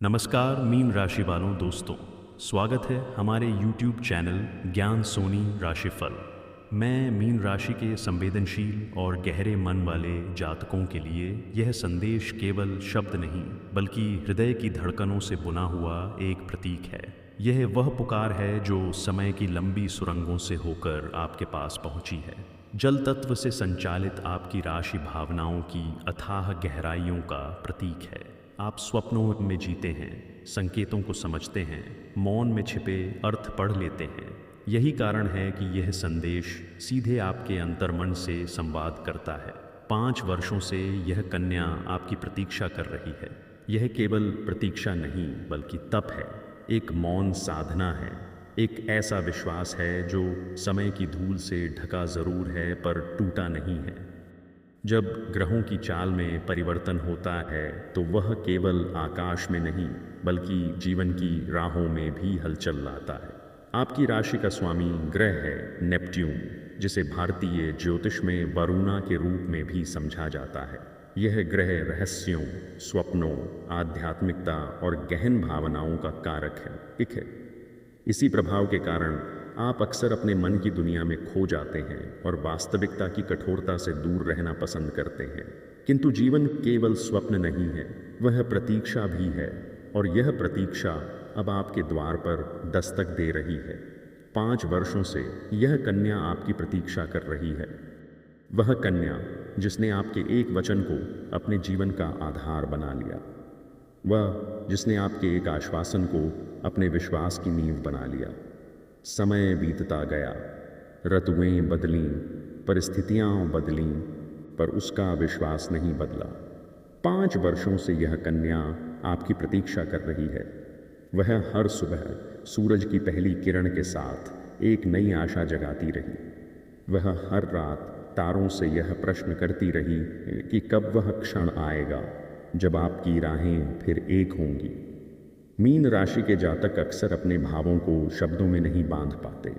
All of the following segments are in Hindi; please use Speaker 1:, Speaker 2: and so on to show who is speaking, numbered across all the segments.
Speaker 1: नमस्कार मीन राशि वालों दोस्तों, स्वागत है हमारे YouTube चैनल ज्ञान सोनी राशिफल। मैं मीन राशि के संवेदनशील और गहरे मन वाले जातकों के लिए यह संदेश केवल शब्द नहीं बल्कि हृदय की धड़कनों से बुना हुआ एक प्रतीक है। यह वह पुकार है जो समय की लंबी सुरंगों से होकर आपके पास पहुंची है। जल तत्व से संचालित आपकी राशि भावनाओं की अथाह गहराइयों का प्रतीक है। आप स्वप्नों में जीते हैं, संकेतों को समझते हैं, मौन में छिपे अर्थ पढ़ लेते हैं। यही कारण है कि यह संदेश सीधे आपके अंतर्मन से संवाद करता है। 5 वर्षों से यह कन्या आपकी प्रतीक्षा कर रही है। यह केवल प्रतीक्षा नहीं बल्कि तप है, एक मौन साधना है, एक ऐसा विश्वास है जो समय की धूल से ढका जरूर है पर टूटा नहीं है। जब ग्रहों की चाल में परिवर्तन होता है तो वह केवल आकाश में नहीं बल्कि जीवन की राहों में भी हलचल लाता है। आपकी राशि का स्वामी ग्रह है नेपट्यून, जिसे भारतीय ज्योतिष में वरुणा के रूप में भी समझा जाता है। यह ग्रह रहस्यों, स्वप्नों, आध्यात्मिकता और गहन भावनाओं का कारक है। इसी प्रभाव के कारण आप अक्सर अपने मन की दुनिया में खो जाते हैं और वास्तविकता की कठोरता से दूर रहना पसंद करते हैं। किंतु जीवन केवल स्वप्न नहीं है, वह प्रतीक्षा भी है, और यह प्रतीक्षा अब आपके द्वार पर दस्तक दे रही है। 5 वर्षों से यह कन्या आपकी प्रतीक्षा कर रही है। वह कन्या जिसने आपके एक वचन को अपने जीवन का आधार बना लिया, वह जिसने आपके एक आश्वासन को अपने विश्वास की नींव बना लिया। समय बीतता गया, ऋतुएं बदलीं, परिस्थितियां बदलीं, पर उसका विश्वास नहीं बदला। 5 वर्षों से यह कन्या आपकी प्रतीक्षा कर रही है। वह हर सुबह सूरज की पहली किरण के साथ एक नई आशा जगाती रही। वह हर रात तारों से यह प्रश्न करती रही कि कब वह क्षण आएगा जब आपकी राहें फिर एक होंगी। मीन राशि के जातक अक्सर अपने भावों को शब्दों में नहीं बांध पाते।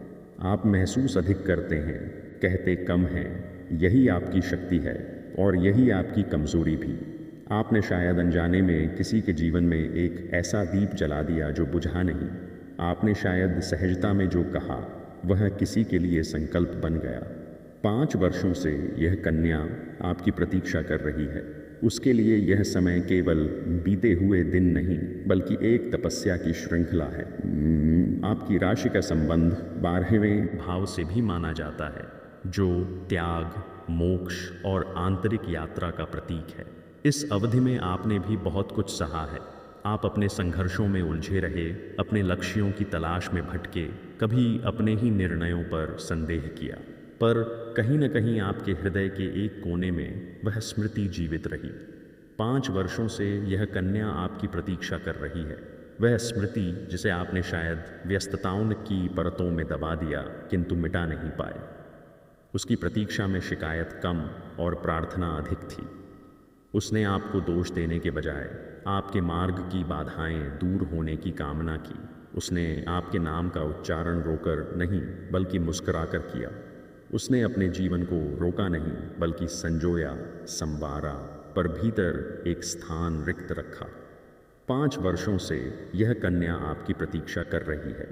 Speaker 1: आप महसूस अधिक करते हैं, कहते कम हैं। यही आपकी शक्ति है और यही आपकी कमजोरी भी। आपने शायद अनजाने में किसी के जीवन में एक ऐसा दीप जला दिया जो बुझा नहीं। आपने शायद सहजता में जो कहा वह किसी के लिए संकल्प बन गया। 5 वर्षों से यह कन्या आपकी प्रतीक्षा कर रही है। उसके लिए यह समय केवल बीते हुए दिन नहीं बल्कि एक तपस्या की श्रृंखला है। आपकी राशि का संबंध 12वें भाव से भी माना जाता है, जो त्याग, मोक्ष और आंतरिक यात्रा का प्रतीक है। इस अवधि में आपने भी बहुत कुछ सहा है। आप अपने संघर्षों में उलझे रहे, अपने लक्ष्यों की तलाश में भटके, कभी अपने ही निर्णयों पर संदेह किया, पर कहीं न कहीं आपके हृदय के एक कोने में वह स्मृति जीवित रही। 5 वर्षों से यह कन्या आपकी प्रतीक्षा कर रही है। वह स्मृति जिसे आपने शायद व्यस्तताओं की परतों में दबा दिया किंतु मिटा नहीं पाए। उसकी प्रतीक्षा में शिकायत कम और प्रार्थना अधिक थी। उसने आपको दोष देने के बजाय आपके मार्ग की बाधाएं दूर होने की कामना की। उसने आपके नाम का उच्चारण रोकर नहीं बल्कि मुस्कुराकर किया। उसने अपने जीवन को रोका नहीं बल्कि संजोया, संवारा, पर भीतर एक स्थान रिक्त रखा। 5 वर्षों से यह कन्या आपकी प्रतीक्षा कर रही है।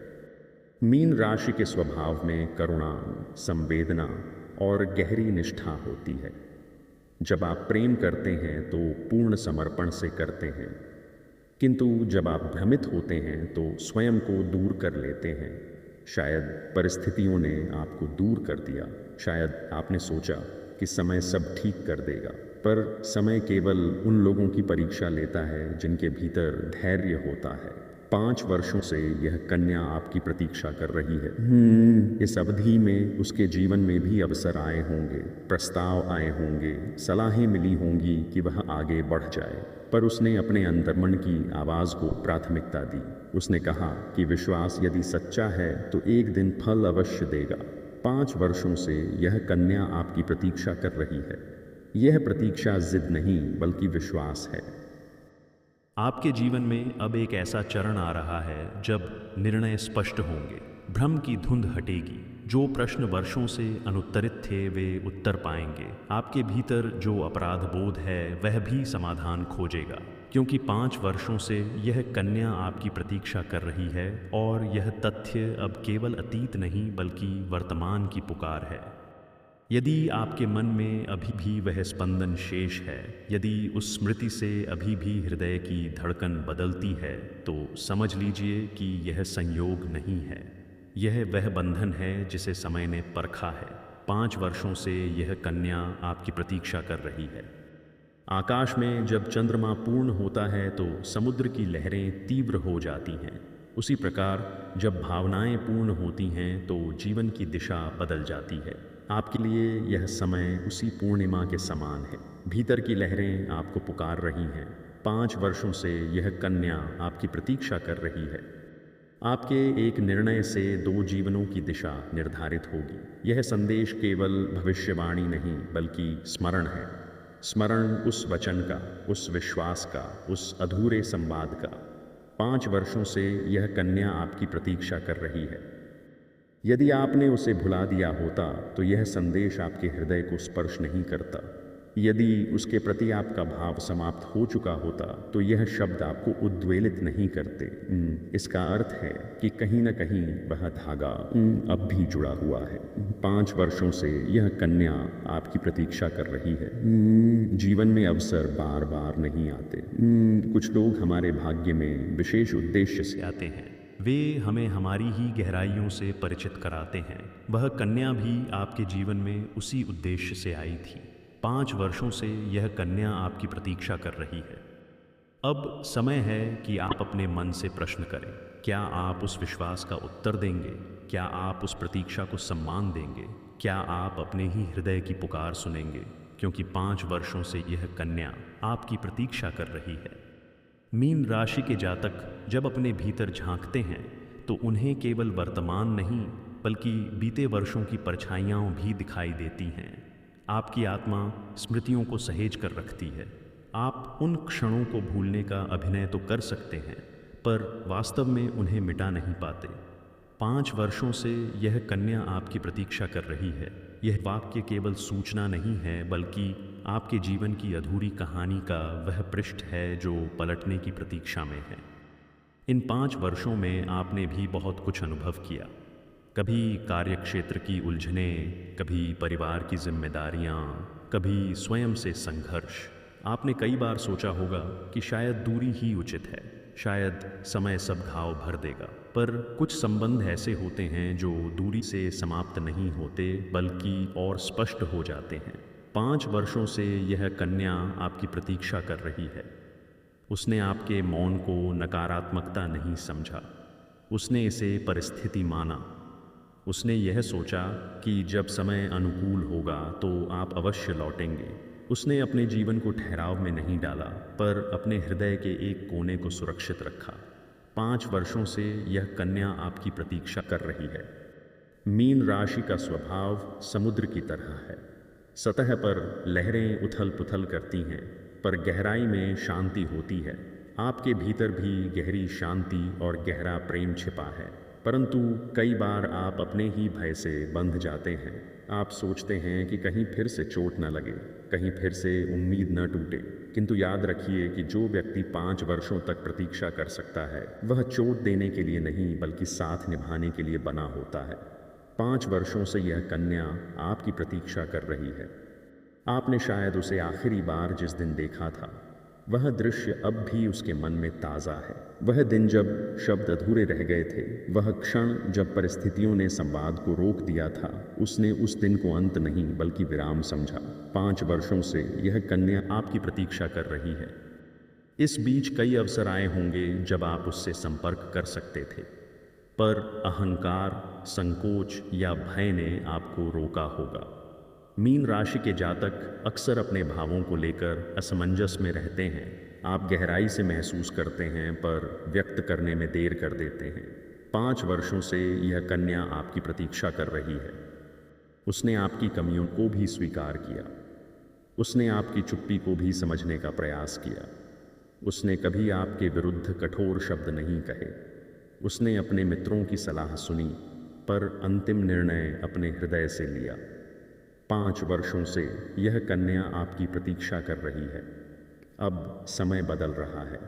Speaker 1: मीन राशि के स्वभाव में करुणा, संवेदना और गहरी निष्ठा होती है। जब आप प्रेम करते हैं तो पूर्ण समर्पण से करते हैं, किंतु जब आप भ्रमित होते हैं तो स्वयं को दूर कर लेते हैं। शायद परिस्थितियों ने आपको दूर कर दिया, शायद आपने सोचा कि समय सब ठीक कर देगा, पर समय केवल उन लोगों की परीक्षा लेता है जिनके भीतर धैर्य होता है। 5 वर्षों से यह कन्या आपकी प्रतीक्षा कर रही है। इस अवधि में उसके जीवन में भी अवसर आए होंगे, प्रस्ताव आए होंगे, सलाहें मिली होंगी कि वह आगे बढ़ जाए, पर उसने अपने अंतर्मन की आवाज़ को प्राथमिकता दी। उसने कहा कि विश्वास यदि सच्चा है तो एक दिन फल अवश्य देगा। 5 वर्षों से यह कन्या आपकी प्रतीक्षा कर रही है। यह प्रतीक्षा जिद नहीं बल्कि विश्वास है। आपके जीवन में अब एक ऐसा चरण आ रहा है जब निर्णय स्पष्ट होंगे, भ्रम की धुंध हटेगी, जो प्रश्न वर्षों से अनुत्तरित थे वे उत्तर पाएंगे। आपके भीतर जो अपराध बोध है वह भी समाधान खोजेगा। क्योंकि 5 वर्षों से यह कन्या आपकी प्रतीक्षा कर रही है और यह तथ्य अब केवल अतीत नहीं बल्कि वर्तमान की पुकार है। यदि आपके मन में अभी भी वह स्पंदन शेष है, यदि उस स्मृति से अभी भी हृदय की धड़कन बदलती है, तो समझ लीजिए कि यह संयोग नहीं है। यह वह बंधन है जिसे समय ने परखा है। 5 वर्षों से यह कन्या आपकी प्रतीक्षा कर रही है। आकाश में जब चंद्रमा पूर्ण होता है तो समुद्र की लहरें तीव्र हो जाती हैं। उसी प्रकार जब भावनाएं पूर्ण होती हैं तो जीवन की दिशा बदल जाती है। आपके लिए यह समय उसी पूर्णिमा के समान है। भीतर की लहरें आपको पुकार रही हैं। 5 वर्षों से यह कन्या आपकी प्रतीक्षा कर रही है। आपके एक निर्णय से 2 जीवनों की दिशा निर्धारित होगी। यह संदेश केवल भविष्यवाणी नहीं बल्कि स्मरण है। स्मरण उस वचन का, उस विश्वास का, उस अधूरे संवाद का। 5 वर्षों से यह कन्या आपकी प्रतीक्षा कर रही है। यदि आपने उसे भुला दिया होता तो यह संदेश आपके हृदय को स्पर्श नहीं करता। यदि उसके प्रति आपका भाव समाप्त हो चुका होता तो यह शब्द आपको उद्वेलित नहीं करते। इसका अर्थ है कि कहीं न कहीं वह धागा अब भी जुड़ा हुआ है। 5 वर्षों से यह कन्या आपकी प्रतीक्षा कर रही है। जीवन में अवसर बार बार नहीं आते। कुछ लोग हमारे भाग्य में विशेष उद्देश्य से आते हैं। वे हमें हमारी ही गहराइयों से परिचित कराते हैं। वह कन्या भी आपके जीवन में उसी उद्देश्य से आई थी। 5 वर्षों से यह कन्या आपकी प्रतीक्षा कर रही है। अब समय है कि आप अपने मन से प्रश्न करें। क्या आप उस विश्वास का उत्तर देंगे? क्या आप उस प्रतीक्षा को सम्मान देंगे? क्या आप अपने ही हृदय की पुकार सुनेंगे? क्योंकि 5 वर्षों से यह कन्या आपकी प्रतीक्षा कर रही है। मीन राशि के जातक जब अपने भीतर झांकते हैं तो उन्हें केवल वर्तमान नहीं बल्कि बीते वर्षों की परछाइयाँ भी दिखाई देती हैं। आपकी आत्मा स्मृतियों को सहेज कर रखती है। आप उन क्षणों को भूलने का अभिनय तो कर सकते हैं, पर वास्तव में उन्हें मिटा नहीं पाते। 5 वर्षों से यह कन्या आपकी प्रतीक्षा कर रही है। यह वाक्य केवल सूचना नहीं है बल्कि आपके जीवन की अधूरी कहानी का वह पृष्ठ है जो पलटने की प्रतीक्षा में है। इन 5 वर्षों में आपने भी बहुत कुछ अनुभव किया। कभी कार्यक्षेत्र की उलझनें, कभी परिवार की जिम्मेदारियां, कभी स्वयं से संघर्ष। आपने कई बार सोचा होगा कि शायद दूरी ही उचित है, शायद समय सब घाव भर देगा। पर कुछ संबंध ऐसे होते हैं जो दूरी से समाप्त नहीं होते बल्कि और स्पष्ट हो जाते हैं। 5 वर्षों से यह कन्या आपकी प्रतीक्षा कर रही है। उसने आपके मौन को नकारात्मकता नहीं समझा, उसने इसे परिस्थिति माना। उसने यह सोचा कि जब समय अनुकूल होगा तो आप अवश्य लौटेंगे। उसने अपने जीवन को ठहराव में नहीं डाला पर अपने हृदय के एक कोने को सुरक्षित रखा। 5 वर्षों से यह कन्या आपकी प्रतीक्षा कर रही है। मीन राशि का स्वभाव समुद्र की तरह है। सतह पर लहरें उथल पुथल करती हैं पर गहराई में शांति होती है। आपके भीतर भी गहरी शांति और गहरा प्रेम छिपा है, परंतु कई बार आप अपने ही भय से बंध जाते हैं। आप सोचते हैं कि कहीं फिर से चोट न लगे, कहीं फिर से उम्मीद न टूटे। किंतु याद रखिए कि जो व्यक्ति 5 वर्षों तक प्रतीक्षा कर सकता है वह चोट देने के लिए नहीं बल्कि साथ निभाने के लिए बना होता है। 5 वर्षों से यह कन्या आपकी प्रतीक्षा कर रही है। आपने शायद उसे आखिरी बार जिस दिन देखा था, वह दृश्य अब भी उसके मन में ताज़ा है। वह दिन जब शब्द अधूरे रह गए थे, वह क्षण जब परिस्थितियों ने संवाद को रोक दिया था, उसने उस दिन को अंत नहीं बल्कि विराम समझा। 5 वर्षों से यह कन्या आपकी प्रतीक्षा कर रही है। इस बीच कई अवसर आए होंगे जब आप उससे संपर्क कर सकते थे, पर अहंकार, संकोच या भय ने आपको रोका होगा। मीन राशि के जातक अक्सर अपने भावों को लेकर असमंजस में रहते हैं। आप गहराई से महसूस करते हैं पर व्यक्त करने में देर कर देते हैं। 5 वर्षों से यह कन्या आपकी प्रतीक्षा कर रही है। उसने आपकी कमियों को भी स्वीकार किया। उसने आपकी चुप्पी को भी समझने का प्रयास किया। उसने कभी आपके विरुद्ध कठोर शब्द नहीं कहे। उसने अपने मित्रों की सलाह सुनी पर अंतिम निर्णय अपने हृदय से लिया। 5 वर्षों से यह कन्या आपकी प्रतीक्षा कर रही है।
Speaker 2: अब समय बदल रहा है।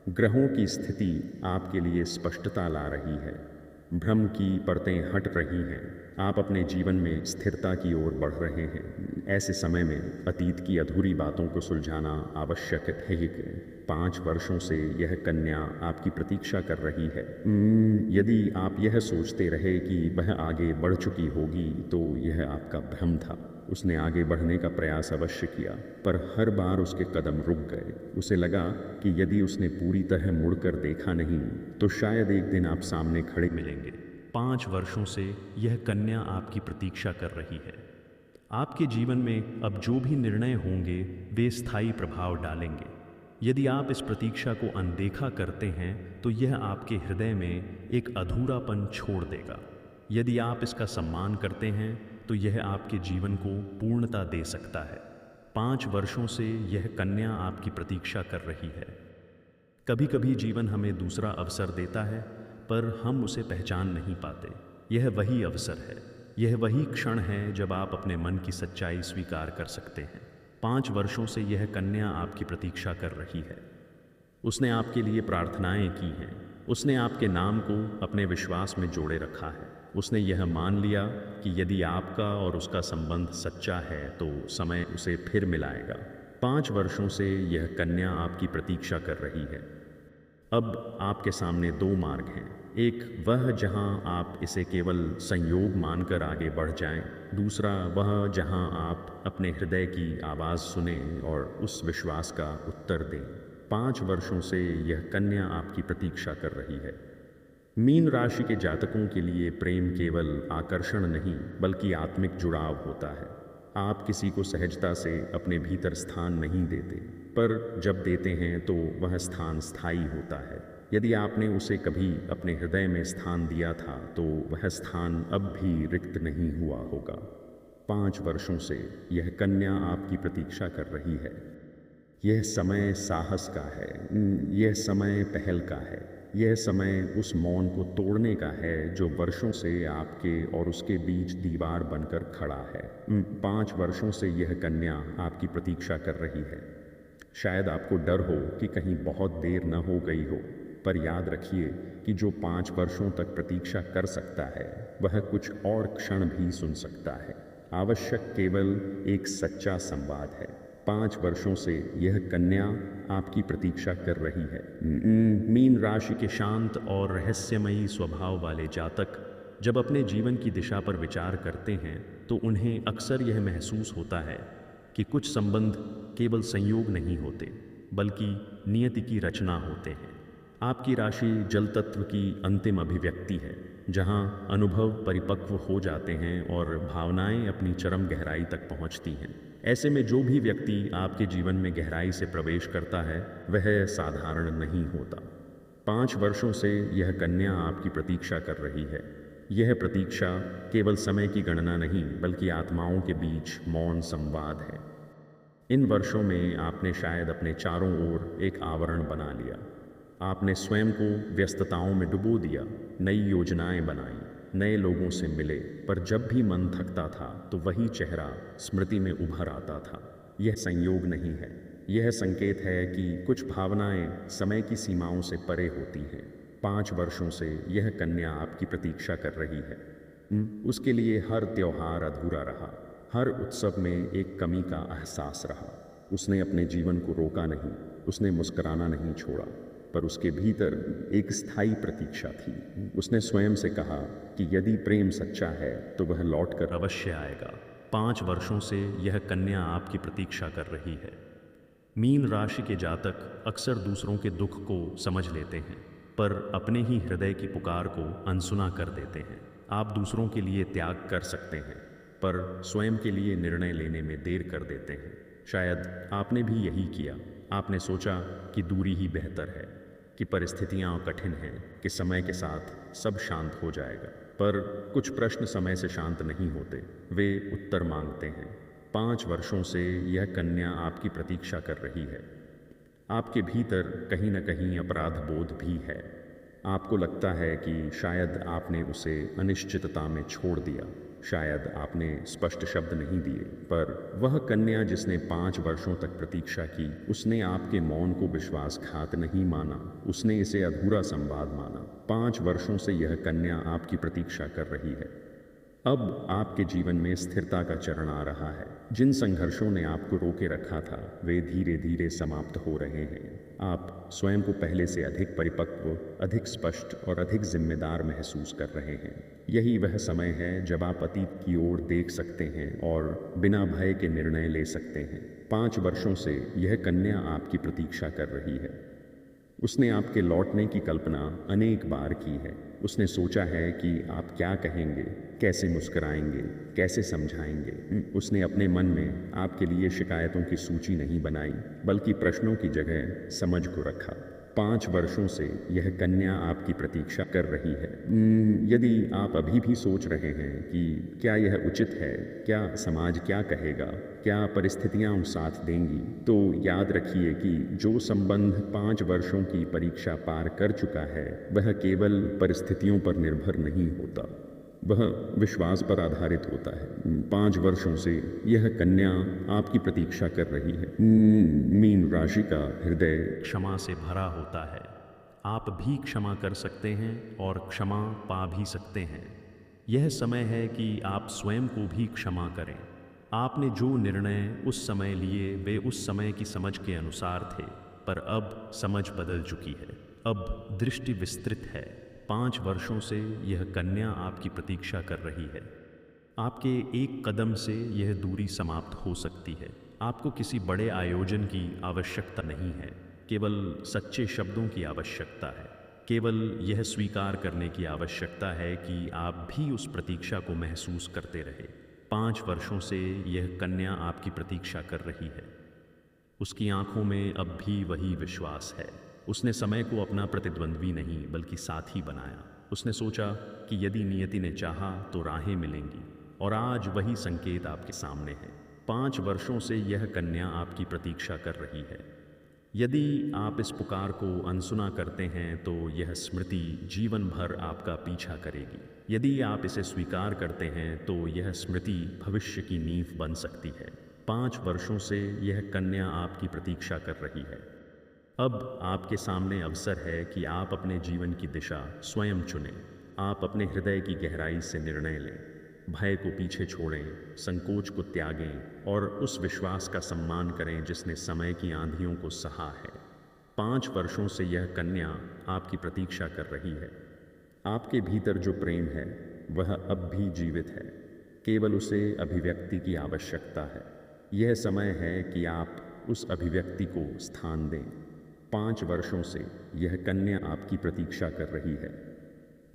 Speaker 2: ग्रहों की स्थिति आपके लिए स्पष्टता ला रही है। भ्रम की परतें हट रही हैं। आप अपने जीवन में स्थिरता की ओर बढ़ रहे हैं। ऐसे समय में अतीत की अधूरी बातों को सुलझाना आवश्यक है। 5 वर्षों से यह कन्या आपकी प्रतीक्षा कर रही है। यदि आप यह सोचते रहे कि वह आगे बढ़ चुकी होगी तो यह आपका भ्रम था। उसने आगे बढ़ने का प्रयास अवश्य किया, पर हर बार उसके कदम रुक गए। उसे लगा कि यदि उसने पूरी तरह मुड़कर देखा नहीं तो शायद एक दिन आप सामने खड़े
Speaker 1: मिलेंगे। 5 वर्षों से यह कन्या आपकी प्रतीक्षा कर रही है। आपके जीवन में अब जो भी निर्णय होंगे वे स्थायी प्रभाव डालेंगे। यदि आप इस प्रतीक्षा को अनदेखा करते हैं तो यह आपके हृदय में एक अधूरापन छोड़ देगा। यदि आप इसका सम्मान करते हैं तो यह आपके जीवन को पूर्णता दे सकता है। 5 वर्षों से यह कन्या आपकी प्रतीक्षा कर रही है। कभी कभी जीवन हमें दूसरा अवसर देता है पर हम उसे पहचान नहीं पाते। यह वही अवसर है, यह वही क्षण है जब आप अपने मन की सच्चाई स्वीकार कर सकते हैं। 5 वर्षों से यह कन्या आपकी प्रतीक्षा कर रही है। उसने आपके लिए प्रार्थनाएं की हैं। उसने आपके नाम को अपने विश्वास में जोड़े रखा है। उसने यह मान लिया कि यदि आपका और उसका संबंध सच्चा है तो समय उसे फिर मिलाएगा। 5 वर्षों से यह कन्या आपकी प्रतीक्षा कर रही है। अब आपके सामने 2 मार्ग हैं। एक वह जहां आप इसे केवल संयोग मानकर आगे बढ़ जाएं, दूसरा वह जहां आप अपने हृदय की आवाज़ सुने और उस विश्वास का उत्तर दें। 5 वर्षों से यह कन्या आपकी प्रतीक्षा कर रही है। मीन राशि के जातकों के लिए प्रेम केवल आकर्षण नहीं बल्कि आत्मिक जुड़ाव होता है। आप किसी को सहजता से अपने भीतर स्थान नहीं देते, पर जब देते हैं तो वह स्थान स्थायी होता है। यदि आपने उसे कभी अपने हृदय में स्थान दिया था तो वह स्थान अब भी रिक्त नहीं हुआ होगा। 5 वर्षों से यह कन्या आपकी प्रतीक्षा कर रही है। यह समय साहस का है, यह समय पहल का है, यह समय उस मौन को तोड़ने का है जो वर्षों से आपके और उसके बीच दीवार बनकर खड़ा है। 5 वर्षों से यह कन्या आपकी प्रतीक्षा कर रही है। शायद आपको डर हो कि कहीं बहुत देर न हो गई हो, पर याद रखिए कि जो 5 वर्षों तक प्रतीक्षा कर सकता है वह कुछ और क्षण भी सुन सकता है। आवश्यक केवल एक सच्चा संवाद है। 5 वर्षों से यह कन्या आपकी प्रतीक्षा कर रही है। मीन राशि के शांत और रहस्यमयी स्वभाव वाले जातक जब अपने जीवन की दिशा पर विचार करते हैं तो उन्हें अक्सर यह महसूस होता है कि कुछ संबंध केवल संयोग नहीं होते बल्कि नियति की रचना होते हैं। आपकी राशि जल तत्व की अंतिम अभिव्यक्ति है, जहां अनुभव परिपक्व हो जाते हैं और भावनाएं अपनी चरम गहराई तक पहुंचती हैं। ऐसे में जो भी व्यक्ति आपके जीवन में गहराई से प्रवेश करता है वह साधारण नहीं होता। 5 वर्षों से यह कन्या आपकी प्रतीक्षा कर रही है। यह प्रतीक्षा केवल समय की गणना नहीं बल्कि आत्माओं के बीच मौन संवाद है। इन वर्षों में आपने शायद अपने चारों ओर एक आवरण बना लिया। आपने स्वयं को व्यस्तताओं में डुबो दिया, नई योजनाएं बनाई, नए लोगों से मिले, पर जब भी मन थकता था तो वही चेहरा स्मृति में उभर आता था। यह संयोग नहीं है, यह संकेत है कि कुछ भावनाएं समय की सीमाओं से परे होती हैं। 5 वर्षों से यह कन्या आपकी प्रतीक्षा कर रही है। उसके लिए हर त्योहार अधूरा रहा, हर उत्सव में एक कमी का एहसास रहा। उसने अपने जीवन को रोका नहीं, उसने मुस्कुराना नहीं छोड़ा, पर उसके भीतर एक स्थायी प्रतीक्षा थी। उसने स्वयं से कहा कि यदि प्रेम सच्चा है तो वह लौटकर अवश्य आएगा। 5 वर्षों से यह कन्या आपकी प्रतीक्षा कर रही है। मीन राशि के जातक अक्सर दूसरों के दुख को समझ लेते हैं पर अपने ही हृदय की पुकार को अनसुना कर देते हैं। आप दूसरों के लिए त्याग कर सकते हैं पर स्वयं के लिए निर्णय लेने में देर कर देते हैं। शायद आपने भी यही किया। आपने सोचा कि दूरी ही बेहतर है, कि परिस्थितियां कठिन हैं, कि समय के साथ सब शांत हो जाएगा। पर कुछ प्रश्न समय से शांत नहीं होते, वे उत्तर मांगते हैं। 5 वर्षों से यह कन्या आपकी प्रतीक्षा कर रही है। आपके भीतर कहीं न कहीं अपराध बोध भी है। आपको लगता है कि शायद आपने उसे अनिश्चितता में छोड़ दिया,
Speaker 2: शायद आपने स्पष्ट शब्द नहीं दिए, पर वह कन्या जिसने 5 वर्षों तक प्रतीक्षा की, उसने आपके मौन को विश्वासघात नहीं माना, उसने इसे अधूरा संवाद माना। 5 वर्षों से यह कन्या आपकी प्रतीक्षा कर रही है। अब आपके जीवन में स्थिरता का चरण आ रहा है। जिन संघर्षों ने आपको रोके रखा था, वे धीरे धीरे समाप्त हो रहे हैं। आप स्वयं को पहले से अधिक परिपक्व, अधिक स्पष्ट और अधिक जिम्मेदार महसूस कर रहे हैं। यही वह समय है जब आप अतीत की ओर देख सकते हैं और बिना भय के निर्णय ले सकते हैं। 5 वर्षों से यह कन्या आपकी प्रतीक्षा कर रही है। उसने आपके लौटने की कल्पना अनेक बार की है। उसने सोचा है कि आप क्या कहेंगे, कैसे मुस्कुराएंगे, कैसे समझाएंगे। उसने अपने मन में आपके लिए शिकायतों की सूची नहीं बनाई, बल्कि प्रश्नों की जगह समझ को रखा। 5 वर्षों से यह कन्या आपकी प्रतीक्षा कर रही है। यदि आप अभी भी सोच रहे हैं कि क्या यह उचित है, क्या समाज क्या कहेगा, क्या परिस्थितियां साथ देंगी, तो याद रखिए कि जो संबंध 5 वर्षों की परीक्षा पार कर चुका है, वह केवल परिस्थितियों पर निर्भर नहीं होता, वह विश्वास पर आधारित होता है। 5 वर्षों से यह कन्या आपकी प्रतीक्षा कर रही है। मीन राशि का हृदय
Speaker 1: क्षमा से भरा होता है। आप भी क्षमा कर सकते हैं और क्षमा पा भी सकते हैं। यह समय है कि आप स्वयं को भी क्षमा करें। आपने जो निर्णय उस समय लिए, वे उस समय की समझ के अनुसार थे, पर अब समझ बदल चुकी है। अब दृष्टि विस्तृत है। 5 वर्षों से यह कन्या आपकी प्रतीक्षा कर रही है। आपके एक कदम से यह दूरी समाप्त हो सकती है। आपको किसी बड़े आयोजन की आवश्यकता नहीं है, केवल सच्चे शब्दों की आवश्यकता है। केवल यह स्वीकार करने की आवश्यकता है कि आप भी उस प्रतीक्षा को महसूस करते रहे। 5 वर्षों से यह कन्या आपकी प्रतीक्षा कर रही है। उसकी आंखों में अब भी वही विश्वास है। उसने समय को अपना प्रतिद्वंद्वी नहीं बल्कि साथी बनाया। उसने सोचा कि यदि नियति ने चाहा तो राहें मिलेंगी, और आज वही संकेत आपके सामने है। 5 वर्षों से यह कन्या आपकी प्रतीक्षा कर रही है। यदि आप इस पुकार को अनसुना करते हैं तो यह स्मृति जीवन भर आपका पीछा करेगी। यदि आप इसे स्वीकार करते हैं तो यह स्मृति भविष्य की नींव बन सकती है। 5 वर्षों से यह कन्या आपकी प्रतीक्षा कर रही है। अब आपके सामने अवसर है कि आप अपने जीवन की दिशा स्वयं चुनें। आप अपने हृदय की गहराई से निर्णय लें, भय को पीछे छोड़ें, संकोच को त्यागें और उस विश्वास का सम्मान करें जिसने समय की आंधियों को सहा है। 5 वर्षों से यह कन्या आपकी प्रतीक्षा कर रही है। आपके भीतर जो प्रेम है वह अब भी जीवित है, केवल उसे अभिव्यक्ति की आवश्यकता है। यह समय है कि आप उस अभिव्यक्ति को स्थान दें। 5 वर्षों से यह कन्या आपकी प्रतीक्षा कर रही है।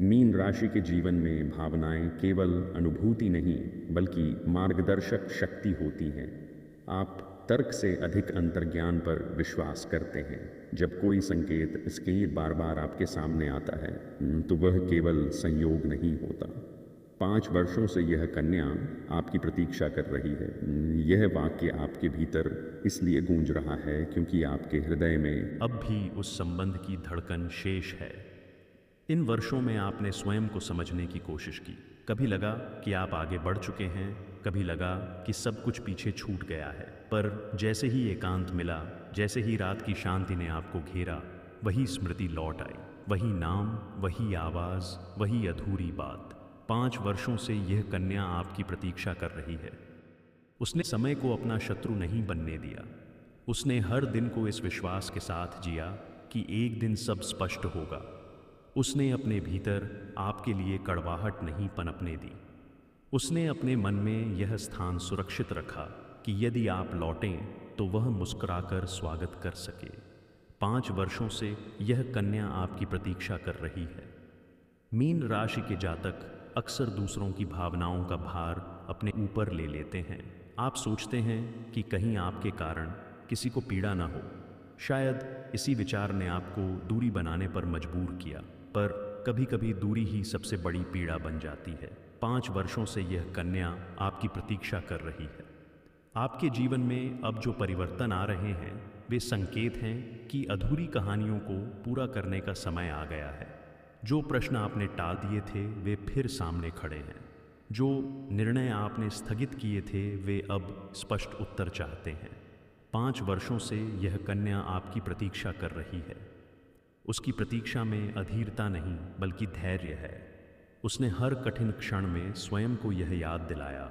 Speaker 1: मीन राशि के जीवन में भावनाएं केवल अनुभूति नहीं बल्कि मार्गदर्शक शक्ति होती हैं। आप तर्क से अधिक अंतर्ज्ञान पर विश्वास करते हैं। जब कोई संकेत बार बार आपके सामने आता है तो वह केवल संयोग नहीं होता। 5 वर्षों से यह कन्या आपकी प्रतीक्षा कर रही है। यह वाक्य आपके भीतर इसलिए गूंज रहा है क्योंकि आपके हृदय में अब भी उस संबंध की धड़कन शेष है। इन वर्षों में आपने स्वयं को समझने की कोशिश की। कभी लगा कि आप आगे बढ़ चुके हैं, कभी लगा कि सब कुछ पीछे छूट गया है। पर जैसे ही एकांत मिला, जैसे ही रात की शांति ने आपको घेरा, वही स्मृति लौट आई। वही नाम, वही आवाज़, वही अधूरी बात। 5 वर्षों से यह कन्या आपकी प्रतीक्षा कर रही है। उसने समय को अपना शत्रु नहीं बनने दिया। उसने हर दिन को इस विश्वास के साथ जिया कि एक दिन सब स्पष्ट होगा। उसने अपने भीतर आपके लिए कड़वाहट नहीं पनपने दी। उसने अपने मन में यह स्थान सुरक्षित रखा कि यदि आप लौटें तो वह मुस्कुराकर स्वागत कर सके। 5 वर्षों से यह कन्या आपकी प्रतीक्षा कर रही है। मीन राशि के जातक अक्सर दूसरों की भावनाओं का भार अपने ऊपर ले लेते हैं। आप सोचते हैं कि कहीं आपके कारण किसी को पीड़ा ना हो। शायद इसी विचार ने आपको दूरी बनाने पर मजबूर किया, पर कभी कभी दूरी ही सबसे बड़ी पीड़ा बन जाती है। 5 वर्षों से यह कन्या आपकी प्रतीक्षा कर रही है। आपके जीवन में अब जो परिवर्तन आ रहे हैं वे संकेत हैं कि अधूरी कहानियों को पूरा करने का समय आ गया है। जो प्रश्न आपने टाल दिए थे वे फिर सामने खड़े हैं। जो निर्णय आपने स्थगित किए थे वे अब स्पष्ट उत्तर चाहते हैं। 5 वर्षों से यह कन्या आपकी प्रतीक्षा कर रही है। उसकी प्रतीक्षा में अधीरता नहीं बल्कि धैर्य है। उसने हर कठिन क्षण में स्वयं को यह याद दिलाया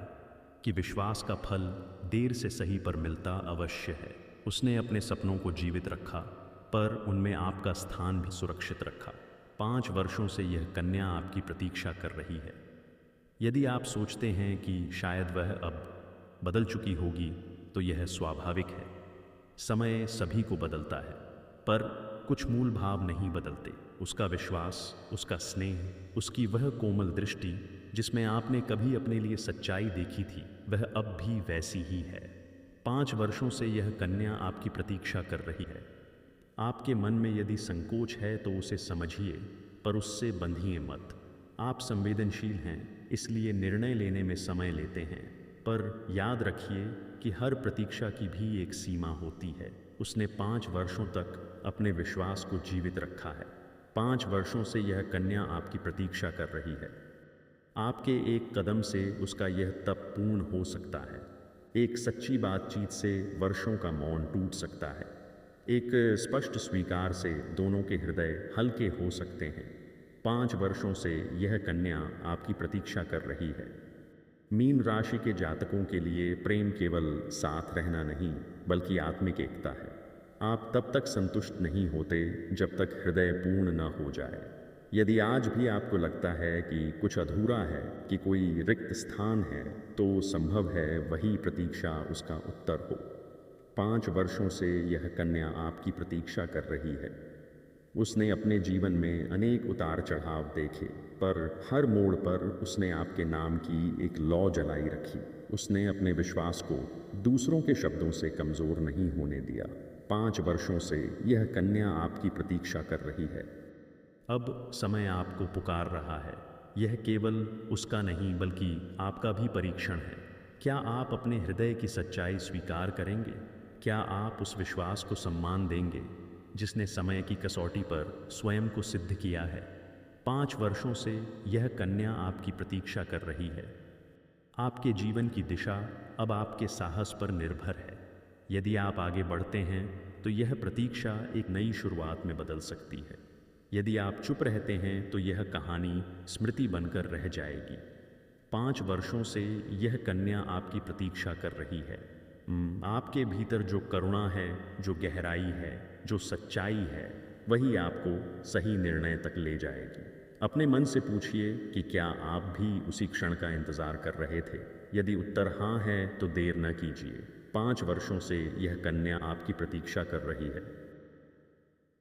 Speaker 1: कि विश्वास का फल देर से सही पर मिलता अवश्य है। उसने अपने सपनों को जीवित रखा, पर उनमें आपका स्थान भी सुरक्षित रखा। 5 वर्षों से यह कन्या आपकी प्रतीक्षा कर रही है। यदि आप सोचते हैं कि शायद वह अब बदल चुकी होगी, तो यह स्वाभाविक है। समय सभी को बदलता है, पर कुछ मूल भाव नहीं बदलते। उसका विश्वास, उसका स्नेह, उसकी वह कोमल दृष्टि जिसमें आपने कभी अपने लिए सच्चाई देखी थी, वह अब भी वैसी ही है। 5 वर्षों से यह कन्या आपकी प्रतीक्षा कर रही है। आपके मन में यदि संकोच है तो उसे समझिए, पर उससे बंधिए मत। आप संवेदनशील हैं, इसलिए निर्णय लेने में समय लेते हैं, पर याद रखिए कि हर प्रतीक्षा की भी एक सीमा होती है। उसने 5 वर्षों तक अपने विश्वास को जीवित रखा है। 5 वर्षों से यह कन्या आपकी प्रतीक्षा कर रही है। आपके एक कदम से उसका यह तप पूर्ण हो सकता है। एक सच्ची बातचीत से वर्षों का मौन टूट सकता है। एक स्पष्ट स्वीकार से दोनों के हृदय हल्के हो सकते हैं। 5 वर्षों से यह कन्या आपकी प्रतीक्षा कर रही है। मीन राशि के जातकों के लिए प्रेम केवल साथ रहना नहीं बल्कि आत्मिक एकता है। आप तब तक संतुष्ट नहीं होते जब तक हृदय पूर्ण न हो जाए। यदि आज भी आपको लगता है कि कुछ अधूरा है, कि कोई रिक्त स्थान है, तो संभव है वही प्रतीक्षा उसका उत्तर हो। 5 वर्षों से यह कन्या आपकी प्रतीक्षा कर रही है। उसने अपने जीवन में अनेक उतार चढ़ाव देखे, पर हर मोड़ पर उसने आपके नाम की एक लौ जलाई रखी। उसने अपने विश्वास को दूसरों के शब्दों से कमज़ोर नहीं होने दिया। 5 वर्षों से यह कन्या आपकी प्रतीक्षा कर रही है। अब समय आपको पुकार रहा है। यह केवल उसका नहीं बल्कि आपका भी परीक्षण है। क्या आप अपने हृदय की सच्चाई स्वीकार करेंगे? क्या आप उस विश्वास को सम्मान देंगे जिसने समय की कसौटी पर स्वयं को सिद्ध किया है? 5 वर्षों से यह कन्या आपकी प्रतीक्षा कर रही है। आपके जीवन की दिशा अब आपके साहस पर निर्भर है। यदि आप आगे बढ़ते हैं तो यह प्रतीक्षा एक नई शुरुआत में बदल सकती है। यदि आप चुप रहते हैं तो यह कहानी स्मृति बनकर रह जाएगी। 5 वर्षों से यह कन्या आपकी प्रतीक्षा कर रही है। आपके भीतर जो करुणा है, जो गहराई है, जो सच्चाई है, वही आपको सही निर्णय तक ले जाएगी। अपने मन से पूछिए कि क्या आप भी उसी क्षण का इंतज़ार कर रहे थे? यदि उत्तर हाँ है तो देर न कीजिए। 5 वर्षों से यह कन्या आपकी प्रतीक्षा कर रही है।